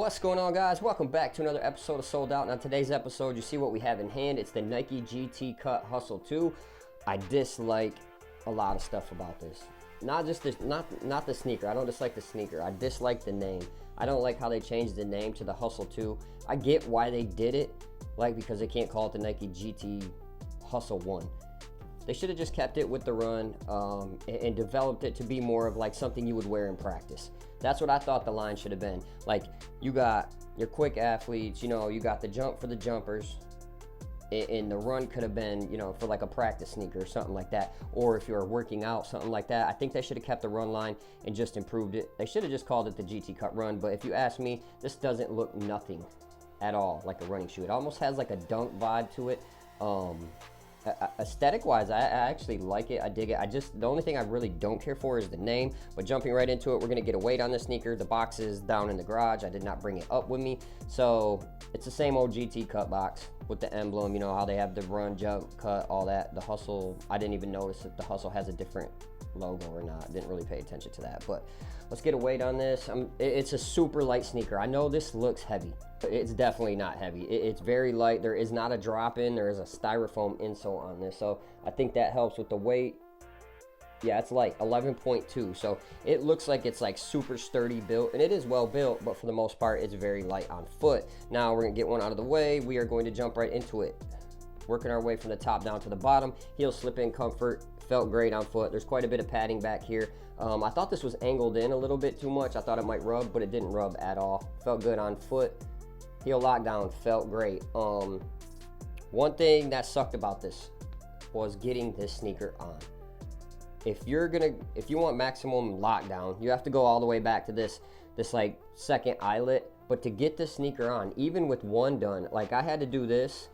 What's going on, guys? Welcome back to another episode of Sold Out. And on today's episode, you see what we have in hand. It's the Nike GT Cut Hustle 2. I dislike a lot of stuff about this. Not just this, not the sneaker. I don't dislike the sneaker. I dislike the name. I don't like how they changed the name to the Hustle 2. I get why they did it, like because they can't call it the Nike GT Hustle 1. They should have just kept it with the run and developed it to be more of like something you would wear in practice. That's what I thought the line should have been. Like, you got your quick athletes, you know, you got the jump for the jumpers, and the run could have been, you know, for like a practice sneaker or something like that. Or if you're working out, something like that. I think they should have kept the run line and just improved it. They should have just called it the GT Cut Run. But if you ask me, this doesn't look nothing at all like a running shoe. It almost has like a dunk vibe to it. Aesthetic wise, I actually like it. I dig it. The only thing I really don't care for is the name. But jumping right into it, we're gonna get a weight on the sneaker. The box is down in the garage. I did not bring it up with me, so it's the same old GT cut box with the emblem. You know how they have the run, jump, cut, all that. The Hustle, I didn't even notice if the Hustle has a different logo or not. Didn't really pay attention to that. But let's get a weight on this. It's a super light sneaker. I know this looks heavy. It's definitely not heavy. It's very light. There is not a drop in. There is a styrofoam insole on this, so I think that helps with the weight. Yeah, it's light, 11.2. So it looks like it's like super sturdy built, and it is well built, but for the most part, it's very light on foot. Now we're gonna get one out of the way. We are going to jump right into it, working our way from the top down to the bottom. Heel slip in comfort. Felt great on foot. There's quite a bit of padding back here. I thought this was angled in a little bit too much. I thought it might rub, but it didn't rub at all. Felt good on foot. Heel lockdown felt great. One thing that sucked about this was getting this sneaker on. If you want maximum lockdown, you have to go all the way back to this like second eyelet. But to get this sneaker on, even with one done, like I had to do this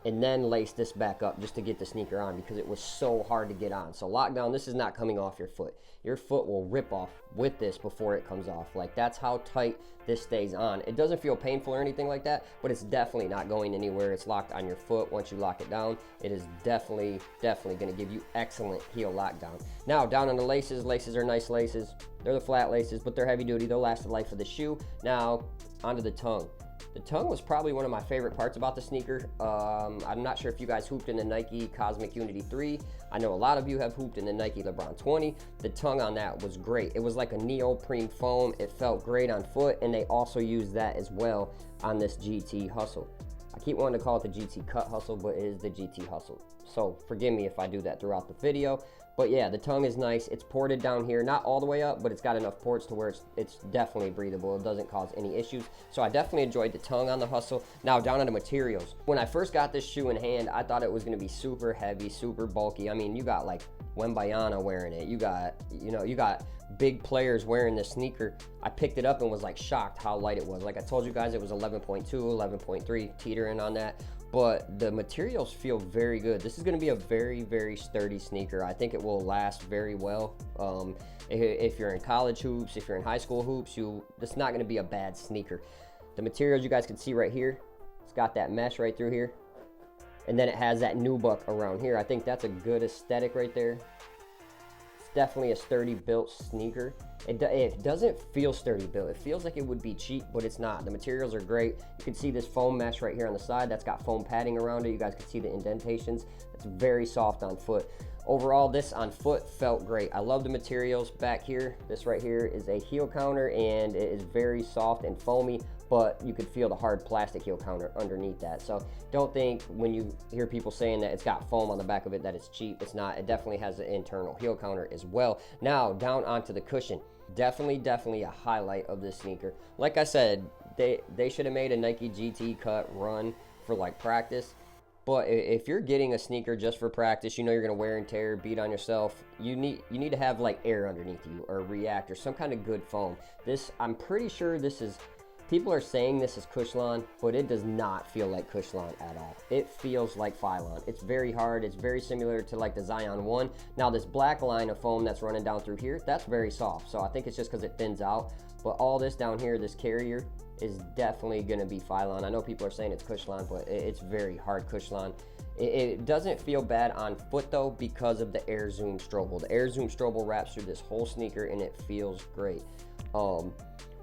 and then lace this back up just to get the sneaker on because it was so hard to get on. So lockdown, this is not coming off your foot. Your foot will rip off with this before it comes off. Like, that's how tight this stays on. It doesn't feel painful or anything like that, but it's definitely not going anywhere. It's locked on your foot. Once you lock it down, it is definitely going to give you excellent heel lockdown. Now, down on the laces. Laces are nice laces. They're the flat laces, but they're heavy duty. They'll last the life of the shoe. Now, onto the tongue. The tongue was probably one of my favorite parts about the sneaker. I'm not sure if you guys hooped in the Nike Cosmic Unity 3. I know a lot of you have hooped in the Nike LeBron 20. The tongue on that was great. It was like a neoprene foam. It felt great on foot, and they also used that as well on this GT Hustle. I keep wanting to call it the GT Cut Hustle, but it is the GT Hustle. So forgive me if I do that throughout the video. But yeah, the tongue is nice. It's ported down here, not all the way up, but it's got enough ports to where it's definitely breathable. It doesn't cause any issues. So I definitely enjoyed the tongue on the Hustle. Now down on the materials. When I first got this shoe in hand, I thought it was gonna be super heavy, super bulky. I mean, you got like Wembyana wearing it. You got big players wearing this sneaker. I picked it up and was like shocked how light it was. Like I told you guys, it was 11.2, 11.3, teetering on that. But the materials feel very good. This is going to be a very, very sturdy sneaker. I think it will last very well. If you're in college hoops, if you're in high school hoops, this is not going to be a bad sneaker. The materials you guys can see right here, it's got that mesh right through here. And then it has that nubuck around here. I think that's a good aesthetic right there. It's definitely a sturdy built sneaker. It doesn't feel sturdy built. It feels like it would be cheap, but it's not. The materials are great. You can see this foam mesh right here on the side. That's got foam padding around it. You guys can see the indentations. It's very soft on foot. Overall, this on foot felt great. I love the materials back here. This right here is a heel counter, and it is very soft and foamy, but you could feel the hard plastic heel counter underneath that. So don't think when you hear people saying that it's got foam on the back of it that it's cheap. It's not. It definitely has an internal heel counter as well. Now down onto the cushion. Definitely a highlight of this sneaker. Like I said, they should have made a Nike GT Cut Run for like practice. But if you're getting a sneaker just for practice, you know you're gonna wear and tear, beat on yourself. You need to have like air underneath you or React or some kind of good foam. This, I'm pretty sure this is. People are saying this is Cushlon, but it does not feel like Cushlon at all. It feels like Phylon. It's very hard. It's very similar to like the Zion 1. Now this black line of foam that's running down through here, that's very soft. So I think it's just because it thins out. But all this down here, this carrier, is definitely gonna be Phylon. I know people are saying it's Cushlon, but it's very hard Cushlon. It doesn't feel bad on foot though because of the Air Zoom Strobel. The Air Zoom Strobel wraps through this whole sneaker and it feels great.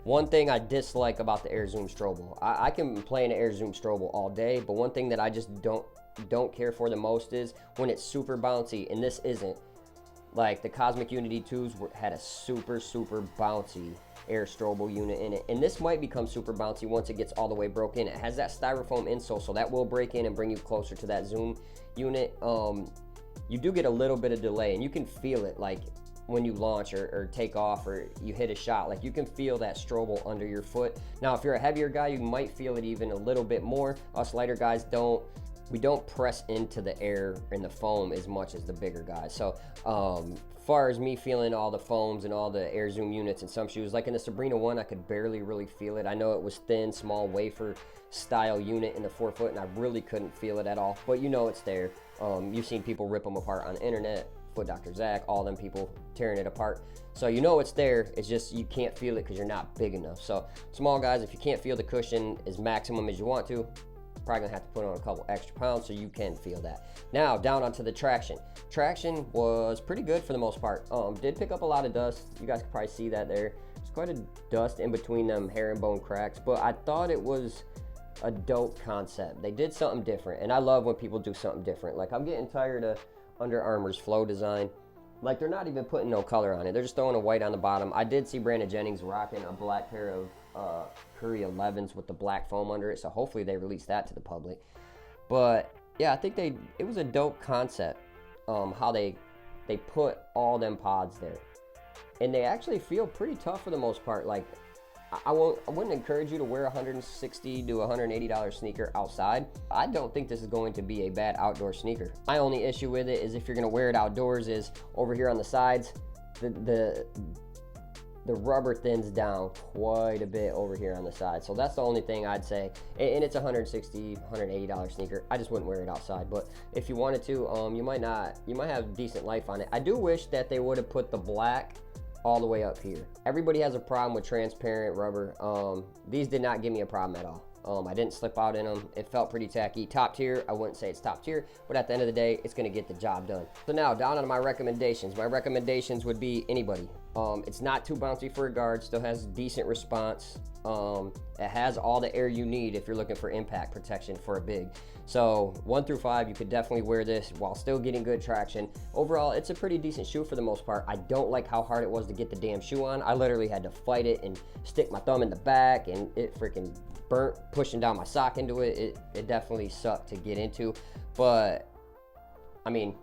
One thing I dislike about the Air Zoom Strobel, I can play an Air Zoom Strobel all day, but one thing that I just don't care for the most is when it's super bouncy, and this isn't. Like the Cosmic Unity 2s had a super bouncy Air Strobel unit in it, and this might become super bouncy once it gets all the way broken. It has that styrofoam insole, so that will break in and bring you closer to that Zoom unit. You do get a little bit of delay, and you can feel it like when you launch or take off or you hit a shot. Like you can feel that Strobel under your foot. Now if you're a heavier guy, you might feel it even a little bit more. Us lighter guys don't press into the air and the foam as much as the bigger guys. So far as me feeling all the foams and all the Air Zoom units in some shoes, like in the Sabrina 1, I could barely really feel it. I know it was thin, small wafer style unit in the forefoot, and I really couldn't feel it at all, but you know it's there. You've seen people rip them apart on the internet, Foot Dr. Zach, all them people tearing it apart. So you know it's there, it's just you can't feel it because you're not big enough. So small guys, if you can't feel the cushion as maximum as you want to, probably gonna have to put on a couple extra pounds so you can feel that. Now down onto the traction. Traction was pretty good for the most part. Did pick up a lot of dust. You guys can probably see that there. There's quite a dust in between them herringbone cracks, but I thought it was a dope concept. They did something different, and I love when people do something different. Like I'm getting tired of Under Armour's flow design. Like they're not even putting no color on it. They're just throwing a white on the bottom. I did see Brandon Jennings rocking a black pair of Curry 11s with the black foam under it, so hopefully they release that to the public. But yeah, I think it was a dope concept, how they put all them pods there, and they actually feel pretty tough for the most part. Like I wouldn't encourage you to wear a $160 to $180 sneaker outside. I don't think this is going to be a bad outdoor sneaker. My only issue with it is if you're gonna wear it outdoors is over here on the sides, the rubber thins down quite a bit over here on the side. So that's the only thing I'd say. And it's a $160, $180 sneaker. I just wouldn't wear it outside. But if you wanted to, you might have decent life on it. I do wish that they would have put the black all the way up here. Everybody has a problem with transparent rubber. These did not give me a problem at all. I didn't slip out in them. It felt pretty tacky. Top tier, I wouldn't say it's top tier, but at the end of the day, it's gonna get the job done. So now, down on my recommendations. My recommendations would be anybody. It's not too bouncy for a guard, still has decent response. It has all the air you need if you're looking for impact protection for a big. So 1 through 5, you could definitely wear this while still getting good traction. Overall, it's a pretty decent shoe for the most part. I don't like how hard it was to get the damn shoe on. I literally had to fight it and stick my thumb in the back, and it freaking burnt pushing down my sock into it. It definitely sucked to get into, but I mean,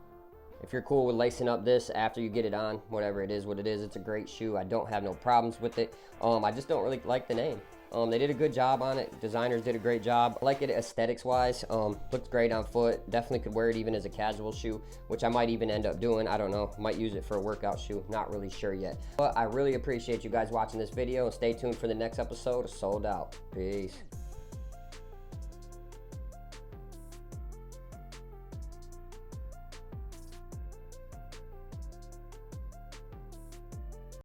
if you're cool with lacing up this after you get it on, whatever it is, what it is, it's a great shoe. I don't have no problems with it. I just don't really like the name. They did a good job on it. Designers did a great job. I like it aesthetics wise. Looks great on foot. Definitely could wear it even as a casual shoe, which I might even end up doing. I don't know. Might use it for a workout shoe. Not really sure yet. But I really appreciate you guys watching this video, and stay tuned for the next episode of Sold Out. Peace.